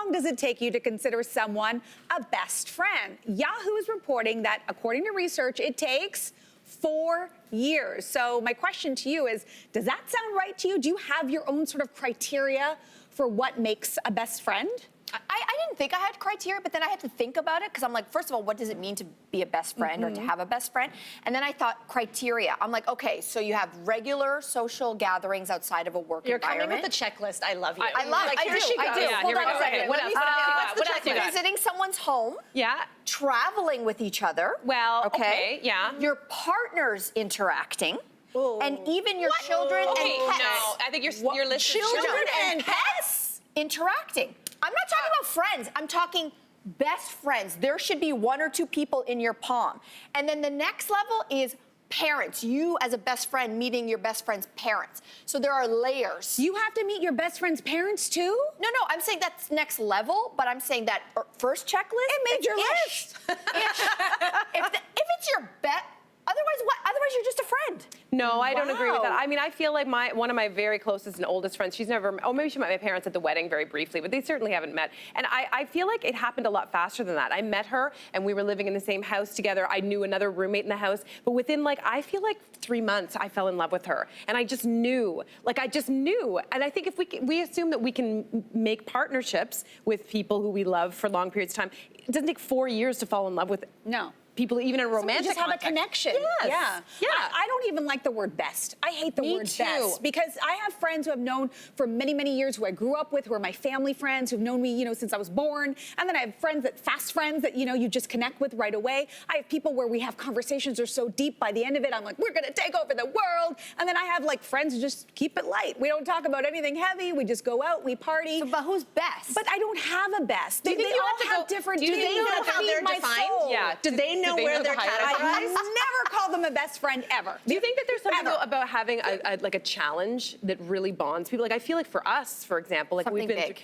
long does it take you to consider someone a best friend? Yahoo is reporting that, according to research, it takes 4 years. So my question to you is, does that sound right to you? Do you have your own sort of criteria for what makes a best friend? I didn't think I had criteria, but then I had to think about it because I'm like, first of all, what does it mean to be a best friend or to have a best friend? And then I thought criteria. I'm like, okay, so you have regular social gatherings outside of a work environment. You're coming with a checklist. I love you. I love it. I do. Yeah, Hold on a second. Okay, what else? What else you got? Visiting someone's home. Yeah. Traveling with each other. Well, okay, yeah. Your partners interacting. Ooh. And even your children and pets. No, I think your list is Children and pets interacting. I'm not talking about friends. I'm talking best friends. There should be 1 or 2 people in your palm. And then the next level is parents. You, as a best friend, meeting your best friend's parents. So there are layers. You have to meet your best friend's parents too? No, I'm saying that's next level, but I'm saying that first checklist. It made your list. If it's your bet, otherwise what? Otherwise you're just a friend. No, I don't agree with that. Wow. I mean, I feel like one of my very closest and oldest friends, she's never, oh, maybe she met my parents at the wedding very briefly, but they certainly haven't met. And I feel like it happened a lot faster than that. I met her and we were living in the same house together. I knew another roommate in the house, but within I feel like 3 months, I fell in love with her. And I just knew, And I think if we assume that we can make partnerships with people who we love for long periods of time, it doesn't take 4 years to fall in love with people, even in a romantic just have context. a connection. Yes. Yeah. I don't even like the word best. I hate the word too. best because I have friends who I've known for many, many years who I grew up with, who are my family friends, who've known me, since I was born. And then I have fast friends that, you just connect with right away. I have people where we have conversations that are so deep by the end of it, I'm like, we're gonna take over the world. And then I have friends who just keep it light. We don't talk about anything heavy. We just go out, we party. So, but who's best? But I don't have a best. They all have different. Do they know how they're defined? Yeah. Do they know where they're categorized? I never call them a best friend ever. Do you think that there's something about having a challenge that really bonds people? I feel like for us, for example, we've been big,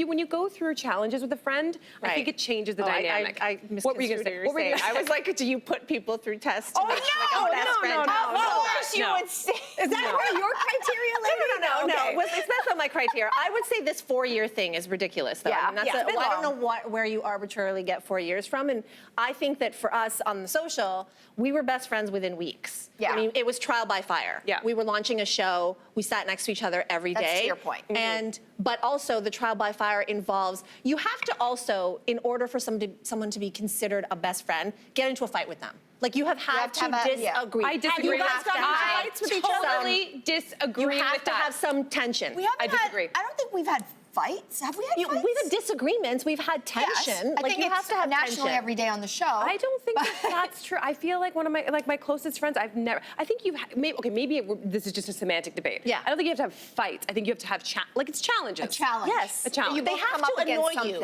when you go through challenges with a friend, I think it changes the dynamic. What were you going to say? I was like, do you put people through tests to make sure a best friend? Of course you would say. Is that one of your criteria, Lainey? No. It's not on my criteria. I would say this 4-year thing is ridiculous, though. Yeah. I mean, I don't know where you arbitrarily get 4 years from, and I think that for us on the social, we were best friends within weeks. Yeah. I mean, it was trial by fire. Yeah. We were launching a show. We sat next to each other every day. That's to your point. But also the trial by fire involves, you have to also, in order for someone to be considered a best friend, get into a fight with them. You have to disagree. I disagree. You guys got into fights with each other? Totally disagree You have with to that. have some tension. I disagree. I don't think we've had fights. Have we had fights? We've had disagreements. We've had tension. Yes. I think you have to have nationally tension. every day on the show. I don't think that's true. I feel like one of my closest friends, I think you've had, maybe this is just a semantic debate. Yeah. I don't think you have to have fights. I think you have to have it's challenges. A challenge. Yes. A challenge. They have to annoy you.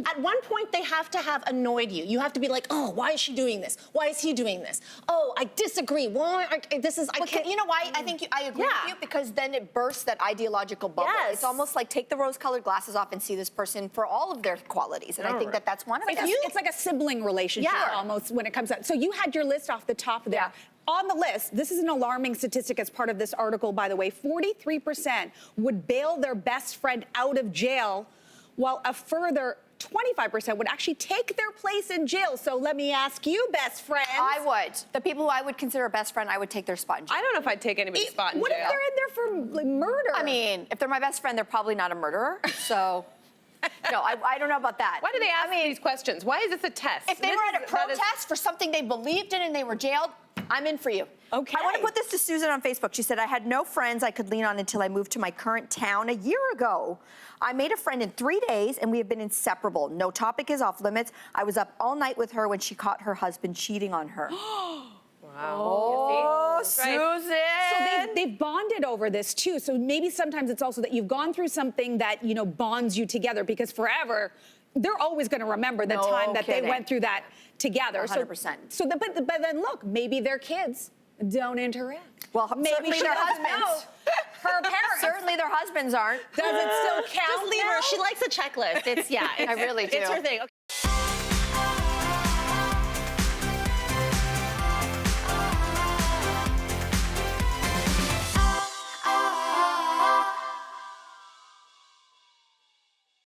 At one point, they have to have annoyed you. You have to be like, oh, why is she doing this? Why is he doing this? Oh, I disagree. Why? You know why? I think I agree with you because then it bursts that ideological bubble. Yes. It's almost like take the rose-colored glasses off and see this person for all of their qualities. And I think that's one of them. It's like a sibling relationship almost when it comes out. So you had your list off the top there. Yeah. On the list, this is an alarming statistic as part of this article, by the way, 43% would bail their best friend out of jail, while a further 25% would actually take their place in jail. So let me ask you, best friends. I would. The people who I would consider a best friend, I would take their spot in jail. I don't know if I'd take anybody's spot in What jail. if they're in there for murder? I mean, if they're my best friend, they're probably not a murderer. So, no, I don't know about that. Why do they ask these questions? Why is this a test? If they were at a protest for something they believed in and they were jailed, I'm in for you. Okay. I want to put this to Susan on Facebook. She said, I had no friends I could lean on until I moved to my current town a year ago. I made a friend in 3 days, and we have been inseparable. No topic is off limits. I was up all night with her when she caught her husband cheating on her. Wow. Oh, Susan. So they've bonded over this too. So maybe sometimes it's also that you've gone through something that, bonds you together, because forever, they're always going to remember the time that they went through that together. 100%. But then look, maybe their kids don't interact. Well, maybe certainly their husbands. Her parents. Certainly their husbands aren't. Does it still count? Just leave her. She likes a checklist. I really do. It's her thing. Okay.